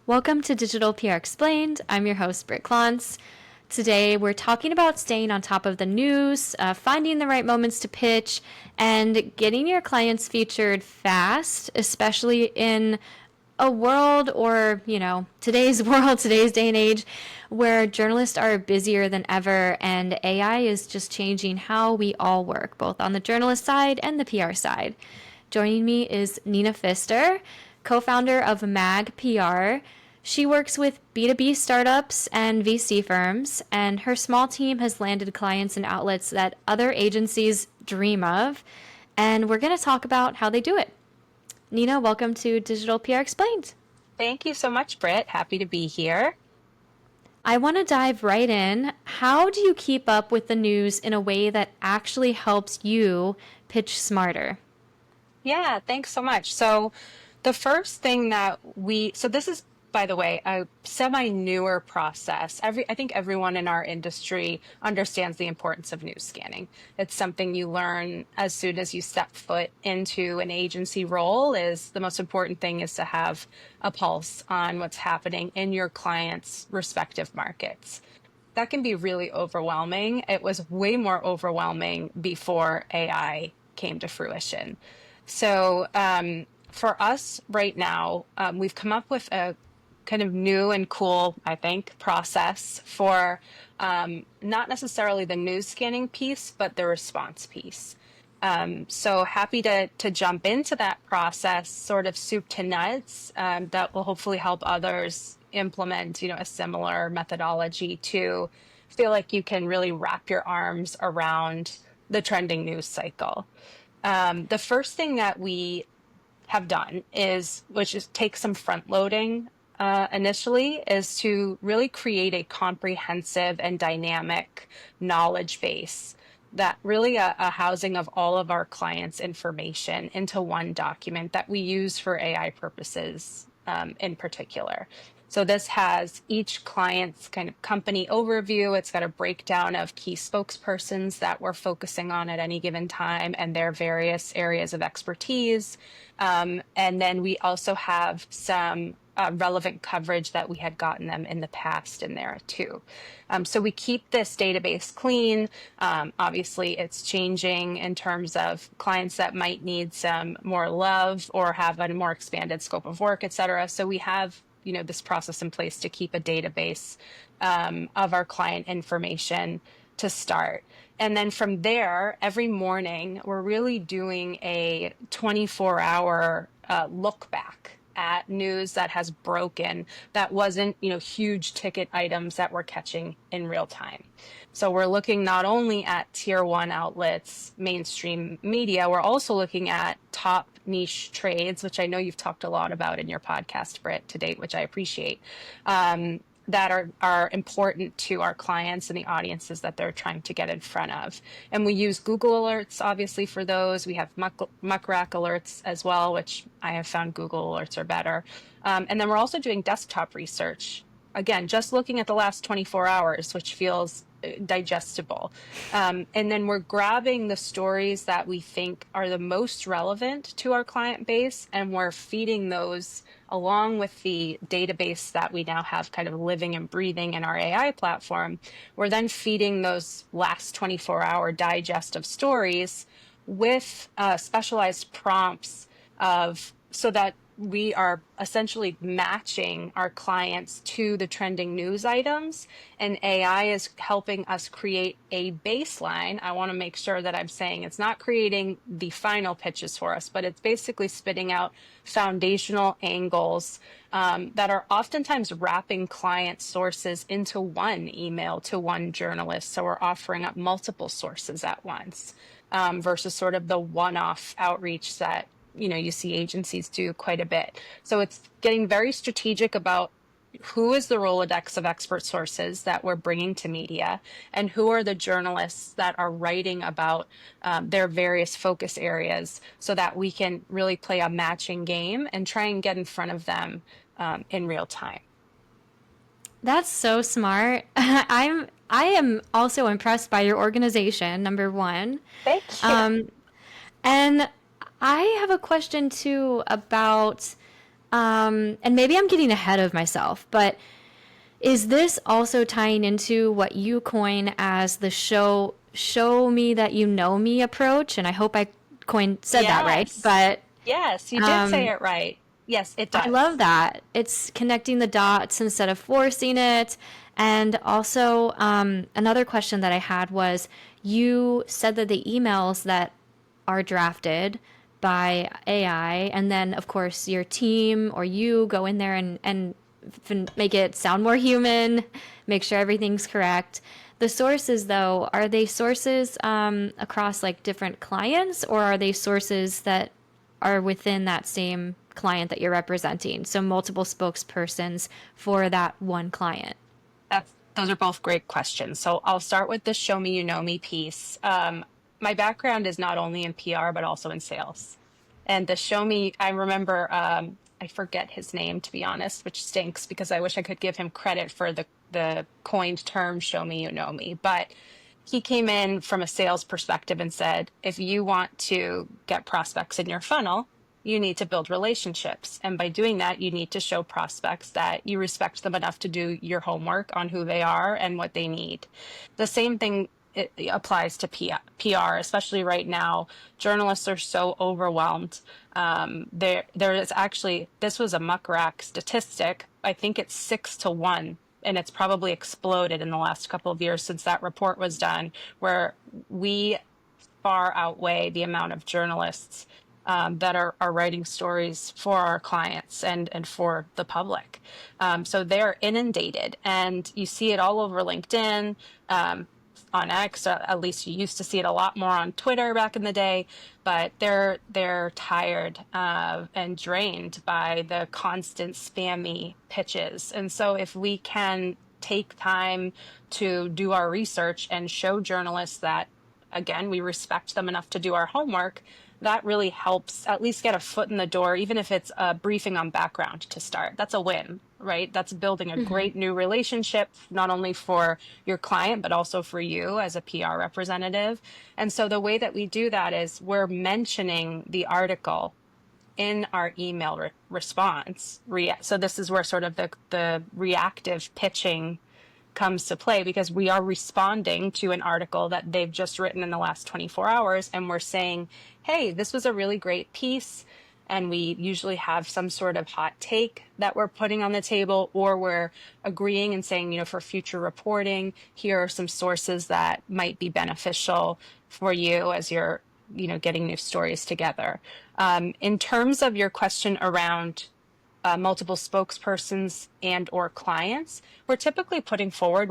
Welcome to Digital PR Explained. I'm your host, Britt Klontz. Today, we're talking about staying on top of the news, finding the right moments to pitch, and getting your clients featured fast, especially in a world or, today's world, today's day and age, where journalists are busier than ever and AI is just changing how we all work, both on the journalist side and the PR side. Joining me is Nina Pfister, co-founder of MAG PR. She works with B2B startups and VC firms, and her small team has landed clients in outlets that other agencies dream of, and we're going to talk about how they do it. Nina, welcome to Digital PR Explained. Thank you so much, Britt. Happy to be here. I want to dive right in. How do you keep up with the news in a way that actually helps you pitch smarter? Yeah, thanks so much. So the first thing this is, by the way, a semi-newer process. I think everyone in our industry understands the importance of news scanning. It's something you learn as soon as you step foot into an agency role. Is the most important thing is to have a pulse on what's happening in your clients' respective markets. That can be really overwhelming. It was way more overwhelming before AI came to fruition. So for us right now, we've come up with a kind of new and cool, I think, process for not necessarily the news scanning piece, but the response piece. So happy to jump into that process, sort of soup to nuts, that will hopefully help others implement, a similar methodology to feel like you can really wrap your arms around the trending news cycle. The first thing that we have done which is take some front loading initially, is to really create a comprehensive and dynamic knowledge base that really a housing of all of our clients' information into one document that we use for AI purposes in particular. So this has each client's kind of company overview. It's got a breakdown of key spokespersons that we're focusing on at any given time and their various areas of expertise. And then we also have some relevant coverage that we had gotten them in the past in there too. So we keep this database clean. Obviously, it's changing in terms of clients that might need some more love or have a more expanded scope of work, et cetera. So we have this process in place to keep a database of our client information to start. And then from there, every morning, we're really doing a 24-hour look back at news that has broken, that wasn't, huge ticket items that we're catching in real time. So we're looking not only at tier one outlets, mainstream media, we're also looking at top niche trades, which I know you've talked a lot about in your podcast, Britt, to date, which I appreciate, that are important to our clients and the audiences that they're trying to get in front of. And we use Google Alerts, obviously, for those. We have Muckrack Alerts as well, which I have found Google Alerts are better. And then we're also doing desktop research. Again, just looking at the last 24 hours, which feels digestible. And then we're grabbing the stories that we think are the most relevant to our client base, and we're feeding those along with the database that we now have kind of living and breathing in our AI platform. We're then feeding those last 24-hour digest of stories with specialized prompts so that we are essentially matching our clients to the trending news items, and AI is helping us create a baseline. I want to make sure that I'm saying it's not creating the final pitches for us, but it's basically spitting out foundational angles that are oftentimes wrapping client sources into one email to one journalist. So we're offering up multiple sources at once versus sort of the one-off outreach that you see agencies do quite a bit. So it's getting very strategic about who is the Rolodex of expert sources that we're bringing to media, and who are the journalists that are writing about their various focus areas, so that we can really play a matching game and try and get in front of them in real time. That's so smart. I am also impressed by your organization, number one. Thank you. And I have a question too about And maybe I'm getting ahead of myself, but is this also tying into what you coin as the show me that you know me approach? And I hope I said that right. Yes. But Yes, you did say um, it right. Yes, it I love does. that. It's connecting the dots instead of forcing it. And also, another question that I had was you said that the emails that are drafted by AI, and then, of course, your team or you go in there and make it sound more human, make sure everything's correct. The sources, though, are they sources across like different clients, or are they sources that are within that same client that you're representing? So multiple spokespersons for that one client. Those are both great questions. So I'll start with the show me you know me piece. My background is not only in PR, but also in sales. And the show me, I remember, I forget his name to be honest, which stinks because I wish I could give him credit for the coined term show me you know me. But he came in from a sales perspective and said, if you want to get prospects in your funnel, you need to build relationships. And by doing that, you need to show prospects that you respect them enough to do your homework on who they are and what they need. The same thing it applies to PR, especially right now. Journalists are so overwhelmed. There is actually, this was a muckrack statistic. I think it's 6 to 1, and it's probably exploded in the last couple of years since that report was done, where we far outweigh the amount of journalists that are writing stories for our clients and for the public. So they're inundated, and you see it all over LinkedIn, on X. At least you used to see it a lot more on Twitter back in the day. But they're tired and drained by the constant spammy pitches. And so if we can take time to do our research and show journalists that, again, we respect them enough to do our homework, that really helps at least get a foot in the door, even if it's a briefing on background to start. That's a win, right? That's building a great new relationship, not only for your client, but also for you as a PR representative. And so the way that we do that is we're mentioning the article in our email response. So this is where sort of the reactive pitching comes to play, because we are responding to an article that they've just written in the last 24 hours. And we're saying, hey, this was a really great piece. And we usually have some sort of hot take that we're putting on the table, or we're agreeing and saying, for future reporting, here are some sources that might be beneficial for you as you're, getting new stories together. In terms of your question around multiple spokespersons and or clients, we're typically putting forward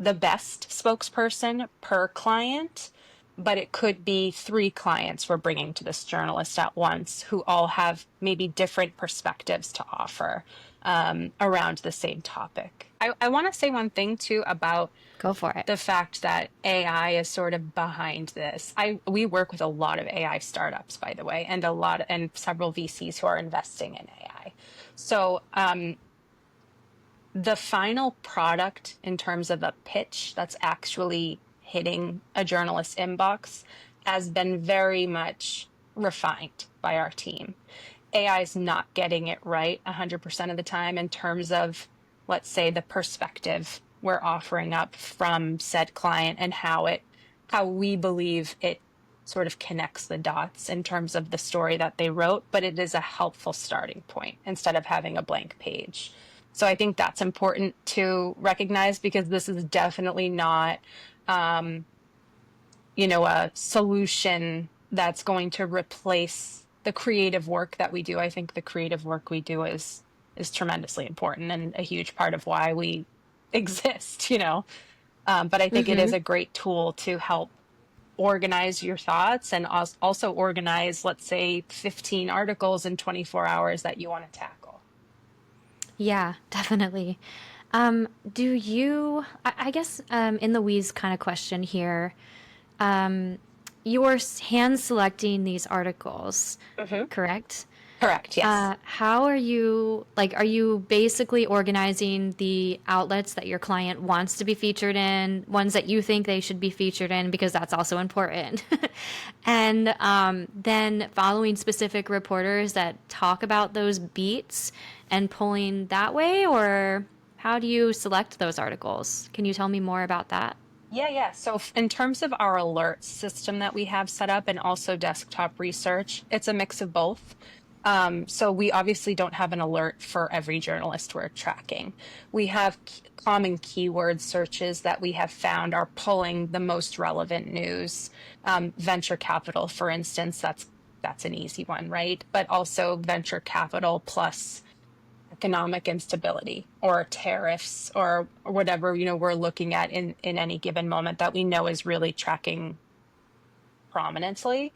the best spokesperson per client, but it could be 3 clients we're bringing to this journalist at once, who all have maybe different perspectives to offer around the same topic. I want to say one thing too about Go for it. the fact that AI is sort of behind this. We work with a lot of AI startups, by the way, and several VCs who are investing in AI. So the final product in terms of a pitch that's actually hitting a journalist's inbox has been very much refined by our team. AI is not getting it right 100% of the time in terms of, let's say, the perspective we're offering up from said client and how we believe it sort of connects the dots in terms of the story that they wrote, but it is a helpful starting point instead of having a blank page. So I think that's important to recognize, because this is definitely not, a solution that's going to replace the creative work that we do. I think the creative work we do is tremendously important and a huge part of why we exist. But I think it is Mm-hmm. a great tool to help organize your thoughts, and also organize, let's say, 15 articles in 24 hours that you want to tackle. Yeah, definitely. Do you, I guess, in the weeds kind of question here, you're hand selecting these articles, Hmm. correct? Correct. Yes. How are you, like, are you basically organizing the outlets that your client wants to be featured in, ones that you think they should be featured in, because that's also important, and then following specific reporters that talk about those beats and pulling that way, or how do you select those articles? Can you tell me more about that? Yeah. So in terms of our alert system that we have set up and also desktop research, it's a mix of both. So we obviously don't have an alert for every journalist we're tracking. We have common keyword searches that we have found are pulling the most relevant news. Venture capital, for instance, that's an easy one, right? But also venture capital plus economic instability or tariffs or whatever we're looking at in any given moment that we know is really tracking prominently.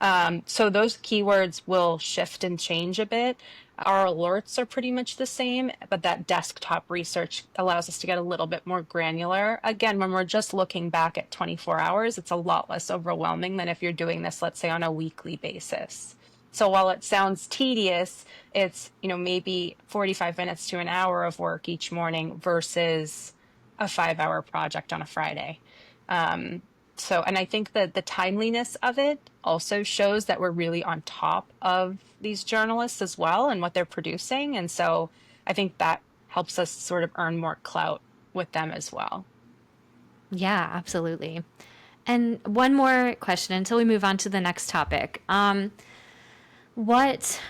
So those keywords will shift and change a bit. Our alerts are pretty much the same, but that desktop research allows us to get a little bit more granular. Again, when we're just looking back at 24 hours, it's a lot less overwhelming than if you're doing this, let's say, on a weekly basis. So while it sounds tedious, it's, maybe 45 minutes to an hour of work each morning versus a 5-hour project on a Friday. Um, and I think that the timeliness of it also shows that we're really on top of these journalists as well and what they're producing. And so I think that helps us sort of earn more clout with them as well. Yeah, absolutely. And one more question until we move on to the next topic. What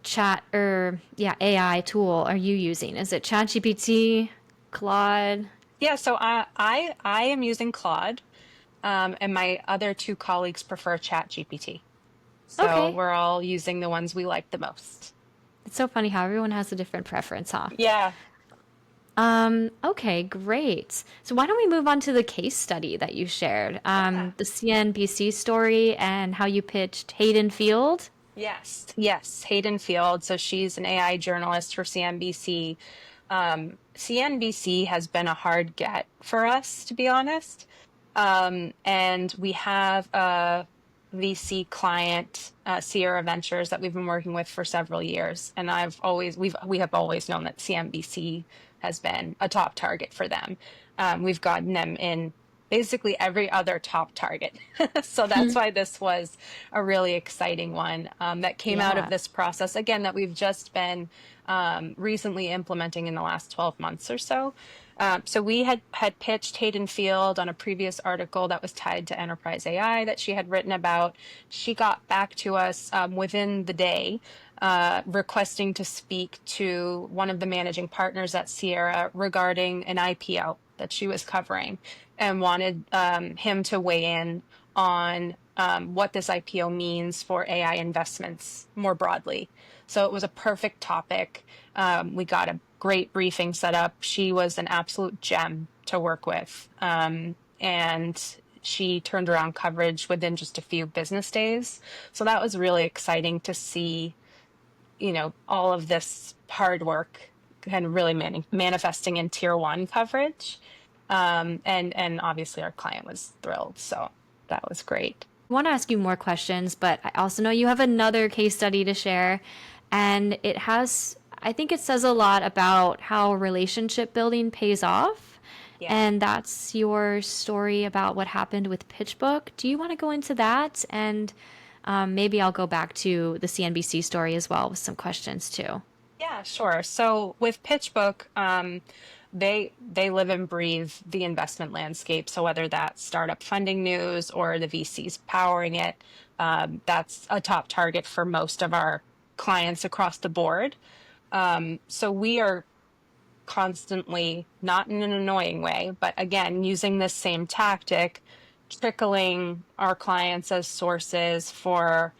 chat or yeah AI tool are you using? Is it ChatGPT, Claude? Yeah, so I am using Claude, and my other two colleagues prefer ChatGPT. So Okay. we're all using the ones we like the most. It's so funny how everyone has a different preference, huh? Yeah. Okay, great. So why don't we move on to the case study that you shared? Yeah. The CNBC story and how you pitched Hayden Field. Yes. Hayden Field. So she's an AI journalist for CNBC. CNBC has been a hard get for us, to be honest. And we have a VC client, Sierra Ventures, that we've been working with for several years, and we have always known that CNBC has been a top target for them. We've gotten them in basically every other top target, so that's why this was a really exciting one that came out of Yeah. this process again that we've just been recently implementing in the last 12 months or so. So we had pitched Hayden Field on a previous article that was tied to enterprise AI that she had written about. She got back to us within the day, requesting to speak to one of the managing partners at Sierra regarding an IPO that she was covering, and wanted him to weigh in on what this IPO means for AI investments more broadly. So it was a perfect topic. We got a great briefing set up. She was an absolute gem to work with. And she turned around coverage within just a few business days. So that was really exciting to see, all of this hard work kind of really manifesting in tier one coverage. And obviously our client was thrilled. So that was great. I want to ask you more questions, but I also know you have another case study to share. And I think it says a lot about how relationship building pays off. Yeah. And that's your story about what happened with PitchBook. Do you want to go into that? And maybe I'll go back to the CNBC story as well with some questions too. Yeah, sure. So with PitchBook, they live and breathe the investment landscape. So whether that's startup funding news or the VCs powering it, that's a top target for most of our clients across the board. So we are constantly, not in an annoying way, but again, using this same tactic, trickling our clients as sources for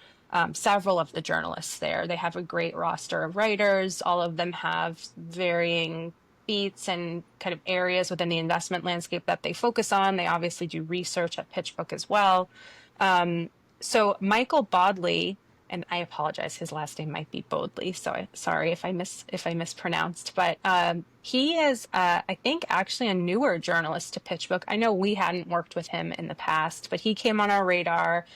several of the journalists there. They have a great roster of writers. All of them have varying beats and kind of areas within the investment landscape that they focus on. They obviously do research at PitchBook as well. So Michael Bodley, and I apologize, his last name might be Bodley, so sorry if I mispronounced, but he is I think actually a newer journalist to PitchBook. I know we hadn't worked with him in the past, but he came on our radar.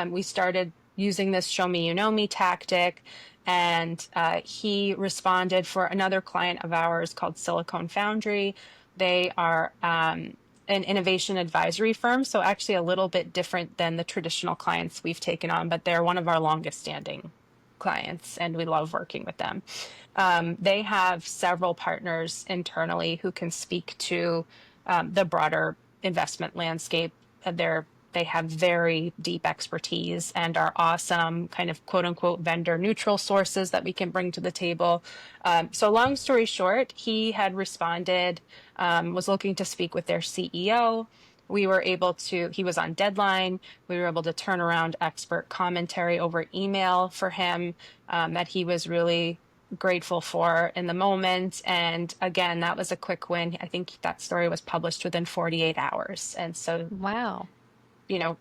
We started using this show me you know me tactic, and he responded for another client of ours called Silicon Foundry. They are an innovation advisory firm, so actually a little bit different than the traditional clients we've taken on, but they're one of our longest standing clients, and we love working with them. They have several partners internally who can speak to the broader investment landscape. They have very deep expertise and are awesome kind of quote unquote vendor neutral sources that we can bring to the table. So long story short, he had responded, was looking to speak with their CEO. We were able to, he was on deadline. We were able to turn around expert commentary over email for him that he was really grateful for in the moment. And again, that was a quick win. I think that story was published within 48 hours. And so, Wow.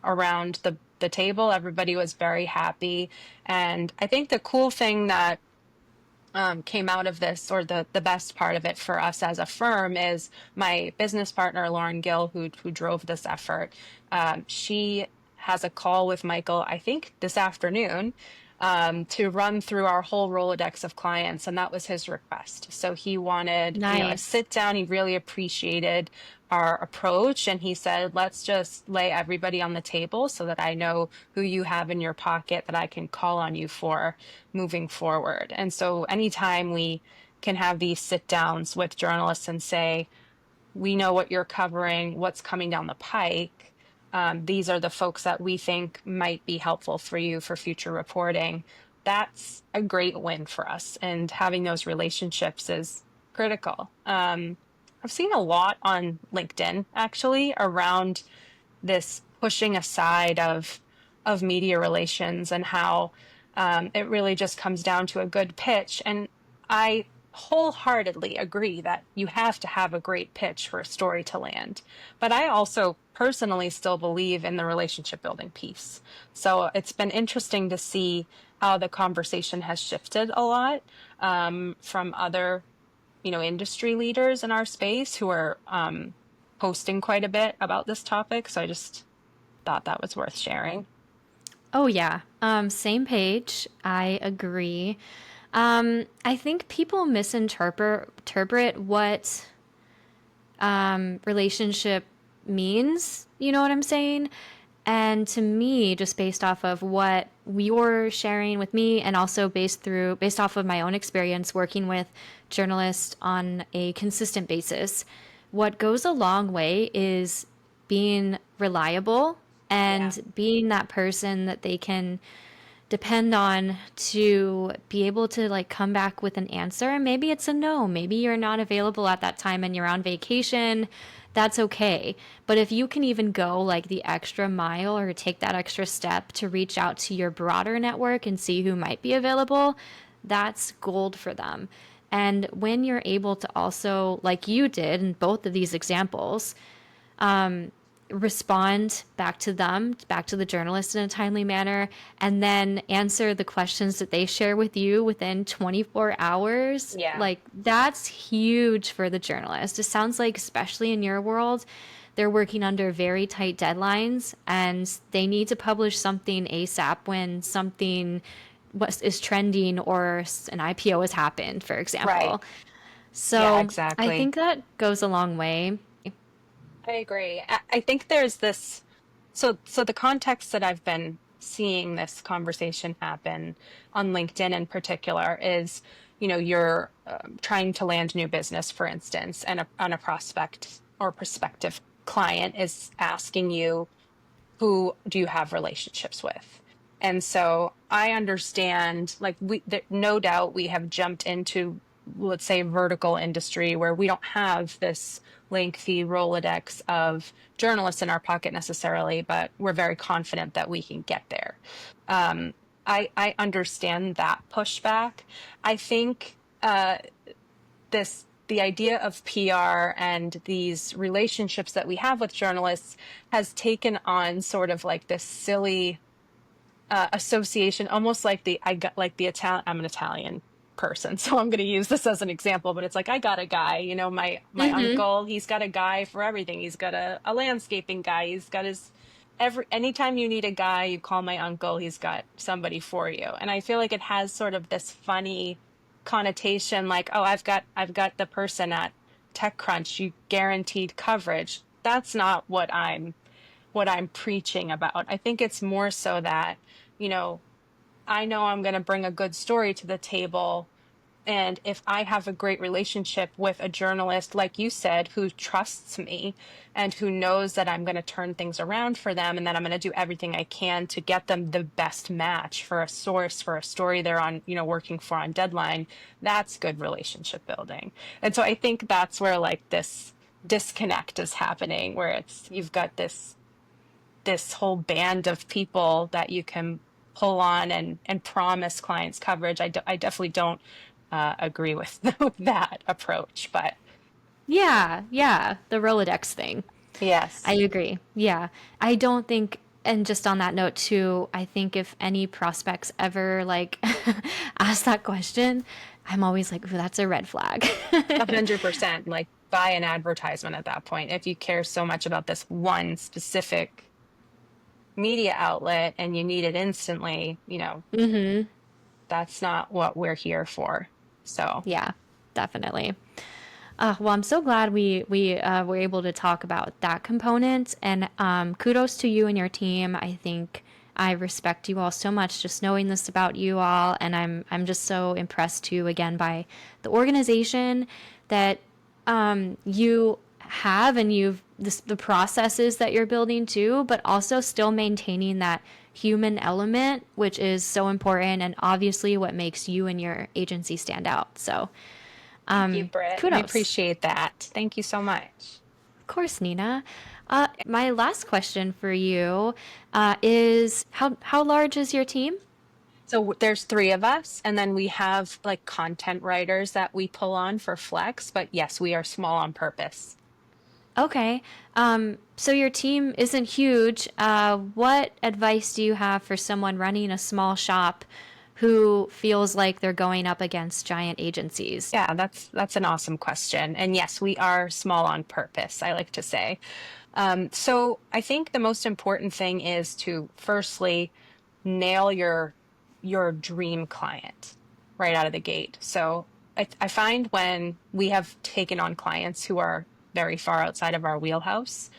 around the table, everybody was very happy. And I think the cool thing that came out of this, or the best part of it for us as a firm, is my business partner Lauren Gill, who drove this effort. She has a call with Michael, I think this afternoon, to run through our whole Rolodex of clients, and that was his request. So he wanted, a Nice. sit down. He really appreciated our approach, and he said, "Let's just lay everybody on the table so that I know who you have in your pocket that I can call on you for moving forward." And so anytime we can have these sit downs with journalists and say, "We know what you're covering, what's coming down the pike. These are the folks that we think might be helpful for you for future reporting," that's a great win for us. And having those relationships is critical. I've seen a lot on LinkedIn actually around this pushing aside of media relations, and how it really just comes down to a good pitch. And I wholeheartedly agree that you have to have a great pitch for a story to land. But I also personally still believe in the relationship building piece. So it's been interesting to see how the conversation has shifted a lot from other, industry leaders in our space who are posting quite a bit about this topic. So I just thought that was worth sharing. Oh, yeah. Same page. I agree. I think people misinterpret what relationship means. You know what I'm saying? And to me, just based off of what you're sharing with me, and also based off of my own experience working with journalists on a consistent basis, what goes a long way is being reliable Yeah. and being that person that they can depend on to be able to like come back with an answer. Maybe it's a no. Maybe you're not available at that time and you're on vacation. That's okay. But if you can even go like the extra mile or take that extra step to reach out to your broader network and see who might be available, that's gold for them. And when you're able to also, like you did in both of these examples, respond back to them, back to the journalist in a timely manner, and then answer the questions that they share with you within 24 hours. Yeah. Like, that's huge for the journalist. It sounds like, especially in your world, they're working under very tight deadlines and they need to publish something ASAP when something is trending or an IPO has happened, for Right. example. Yeah, So I exactly. think that goes a long way. I agree. I think there's this, so the context that I've been seeing this conversation happen on LinkedIn in particular is, you're trying to land new business, for instance, and a prospect or prospective client is asking you, who do you have relationships with? And so I understand, like, no doubt we have jumped into, let's say, vertical industry where we don't have this lengthy Rolodex of journalists in our pocket necessarily, but we're very confident that we can get there. Um, I understand that pushback. I think the idea of PR and these relationships that we have with journalists has taken on sort of like this silly association, almost like I got like the Italian. I'm an Italian person, so I'm going to use this as an example. But it's like, I got a guy. My Mm-hmm. uncle. He's got a guy for everything. He's got a landscaping guy. He's got his anytime you need a guy, you call my uncle, he's got somebody for you. And I feel like it has sort of this funny connotation, like, oh, I've got the person at TechCrunch, you guaranteed coverage. That's not what I'm preaching about. I think it's more so that, you know, I know I'm going to bring a good story to the table. And if I have a great relationship with a journalist, like you said, who trusts me and who knows that I'm going to turn things around for them and that I'm going to do everything I can to get them the best match for a source, for a story they're on, working for on deadline, that's good relationship building. And so I think that's where like this disconnect is happening, where you've got this whole band of people that you can pull on and promise clients coverage. I definitely don't agree with that approach, but Yeah, yeah, the Rolodex thing. I yes. agree. Yeah. I don't think, and just on that note too, I think if any prospects ever like ask that question, I'm always like, ooh, that's a red flag. 100%, like buy an advertisement at that point. If you care so much about this one specific media outlet and you need it instantly, that's not what we're here for. So Yeah, definitely. Well, I'm so glad we were able to talk about that component, and kudos to you and your team. I think I respect you all so much just knowing this about you all, and I'm just so impressed too again by the organization that you have, and the processes that you're building too, but also still maintaining that human element, which is so important and obviously what makes you and your agency stand out. So thank you, Britt. I kudos. appreciate that. Thank you so much. Of course, Nina. My last question for you is how large is your team? So there's three of us, and then we have like content writers that we pull on for flex. But yes, we are small on purpose. Okay. So your team isn't huge. What advice do you have for someone running a small shop who feels like they're going up against giant agencies? Yeah, that's an awesome question. And yes, we are small on purpose, I like to say. So I think the most important thing is to firstly nail your dream client right out of the gate. So I find when we have taken on clients who are very far outside of our wheelhouse,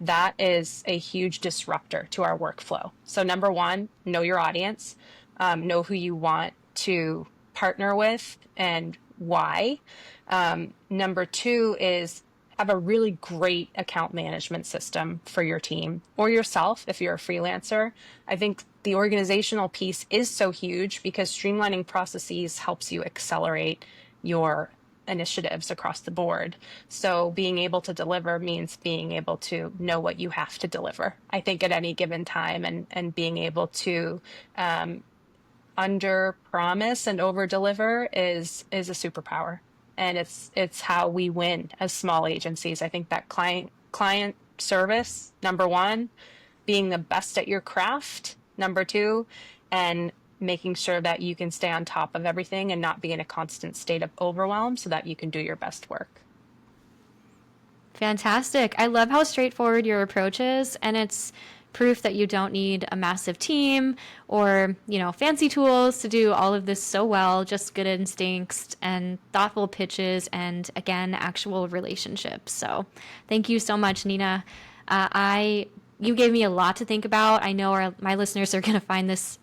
that is a huge disruptor to our workflow. So number one, know your audience, know who you want to partner with and why. Number two is have a really great account management system for your team or yourself if you're a freelancer. I think the organizational piece is so huge because streamlining processes helps you accelerate your initiatives across the board. So being able to deliver means being able to know what you have to deliver, I think, at any given time, and being able to under promise and over deliver is a superpower, and it's how we win as small agencies. I think that client service, number one, being the best at your craft, number two, and making sure that you can stay on top of everything and not be in a constant state of overwhelm so that you can do your best work. Fantastic. I love how straightforward your approach is, and it's proof that you don't need a massive team or, fancy tools to do all of this so well, just good instincts and thoughtful pitches and again, actual relationships. So, thank you so much, Nina. You gave me a lot to think about. I know my listeners are going to find this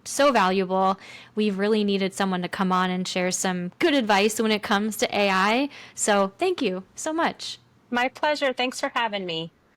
so valuable. We've really needed someone to come on and share some good advice when it comes to AI. So, thank you so much. My pleasure. Thanks for having me.